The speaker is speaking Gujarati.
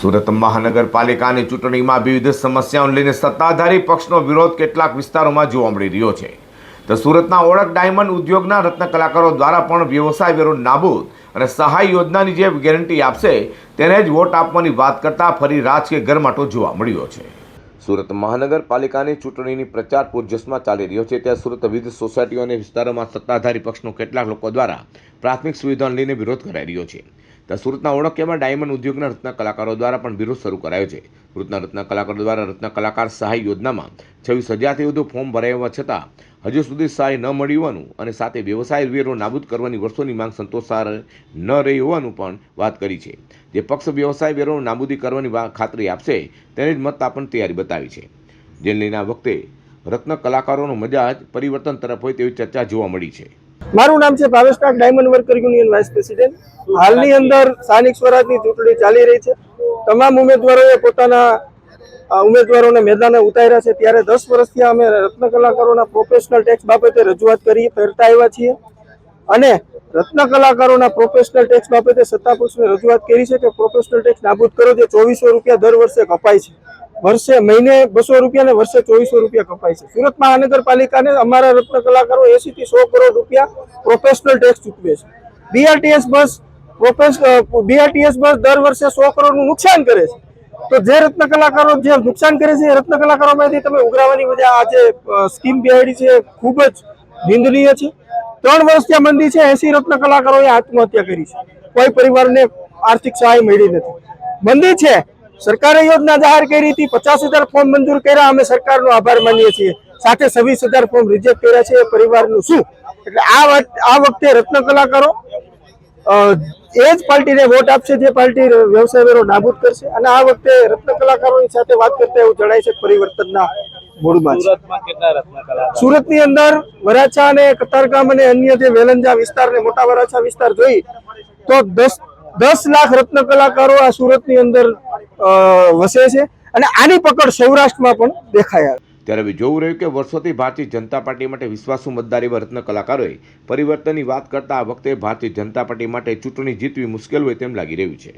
સુરત મહાનગરપાલિકાની ચૂંટણીમાં વિવિધ સમસ્યાઓને લઈને સત્તાધારી પક્ષનો વિરોધ કેટલાક વિસ્તારોમાં જોવા મળી રહ્યો છે. તો સુરતના ઓળખ ડાયમંડ ઉદ્યોગના રત્ન કલાકારો દ્વારા પણ વ્યવસાય વેરો નાબૂદ અને સહાય યોજનાની જે ગેરંટી આપશે તેને જ વોટ આપવાની વાત કરતા ફરી રાજકીય ગરમાટો જોવા મળ્યો છે. સુરત મહાનગરપાલિકાની ચૂંટણીની પ્રચાર પૂરજોશમાં ચાલી રહ્યો છે, ત્યાં સુરત વિવિધ સોસાયટીઓ અને વિસ્તારોમાં સત્તાધારી પક્ષનો કેટલાક લોકો દ્વારા પ્રાથમિક સુવિધાઓને લઈને વિરોધ કરાઈ રહ્યો છે. ત્યાં સુરતના ઓળખિયામાં ડાયમંડ ઉદ્યોગના રત્ન કલાકારો દ્વારા પણ વિરોધ શરૂ કરાયો છે. સુરતના રત્ન કલાકારો દ્વારા રત્ન કલાકાર સહાય યોજનામાં 26,000થી વધુ ફોર્મ ભરાયા છતાં હજુ સુધી સહાય ન મળી હોવાનું અને સાથે વ્યવસાય વેરો નાબૂદ કરવાની વર્ષોની માંગ સંતોષાર ન રહી હોવાનું પણ વાત કરી છે. જે પક્ષ વ્યવસાય વેરો નાબૂદી કરવાની ખાતરી આપશે તેને જ મત આપવાની તૈયારી બતાવી છે. જેને લઈને આ વખતે રત્ન કલાકારોનો મજાજ પરિવર્તન તરફ હોય તેવી ચર્ચા જોવા મળી છે. મારું નામ છે Bhavesh Tak, diamond worker union vice president. હાલની અંદર સ્થાનિક સ્વરાજની ચૂંટણી ચાલી રહી છે. તમામ ઉમેદવારોએ પોતાના ઉમેદવારોને મેદાને ઉતાર્યા છે. ત્યારે 10 વર્ષથી અમે રત્ન કલાકારોના પ્રોફેશનલ ટેક્સ બાબતે રજૂઆત કરતા આવ્યા છીએ અને રત્ન કલાકારોના પ્રોફેશનલ ટેક્સ બાબતે સત્તાપક્ષને રજૂઆત કરી છે કે પ્રોફેશનલ ટેક્સ નાબૂદ કરો. જે 2400 રૂપિયા દર વર્ષે કપાય છે. વર્ષે મહિને 200 રૂપિયા ને વર્ષે 2400 રૂપિયા કપાય છે. સુરત મહાનગરપાલિકાને અમારા રત્ન કલાકારો 80 થી 100 કરોડ રૂપિયા પ્રોફેશનલ ટેક્સ ચૂકવે છે. બીઆરટીએસ બસ દર વર્ષે 100 કરોડનું નુકસાન કરે છે. તો જે રત્ન કલાકારો જે નુકસાન કરે છે એ રત્ન કલાકારોમાંથી તમે ઉઘરાવાની મજા આ જે સ્કીમ બેહાડી છે ખૂબ જ નિંદનીય છે. 3 વર્ષ ત્યાં મંદી છે, 80 રત્ન કલાકારોએ આત્મહત્યા કરી છે. કોઈ પરિવારને આર્થિક સહાય મળી નથી. મંદી છે, સરકારે યોજના જાહેર કરી હતી, 50,000 ફોર્મ મંજૂર કર્યા. અમે સરકારનો આભાર માનીએ છીએ. સાથે 26,000 ફોર્મ રિજેક્ટ કર્યા છે. એ પરિવારનું શું? એટલે આ વખતે રત્ન કલાકારો એ જ પાર્ટીને વોટ આપશે જે પાર્ટી વ્યવસાય વેરો નાબૂદ કરશે. અને આ વખતે રત્ન કલાકારોની સાથે વાત કરતા એવું જણાય છે પરિવર્તનના મૂડમાં છે. સુરતની અંદર વરાછા અને કતારગામ અને અન્ય જે વેલંજા વિસ્તાર ને મોટા વરાછા વિસ્તાર જોઈ તો 10 લાખ રત્ન કલાકારો આ સુરતની અંદર વસે છે અને આની પકડ સૌરાષ્ટ્રમાં પણ દેખાયા. ત્યારે હવે જોવું રહ્યું કે વર્ષોથી ભારતીય જનતા પાર્ટી માટે વિશ્વાસુ મતદાર એવા રત્ન કલાકારોએ પરિવર્તનની વાત કરતા આ વખતે ભારતીય જનતા પાર્ટી માટે ચૂંટણી જીતવી મુશ્કેલ હોય તેમ લાગી રહ્યું છે.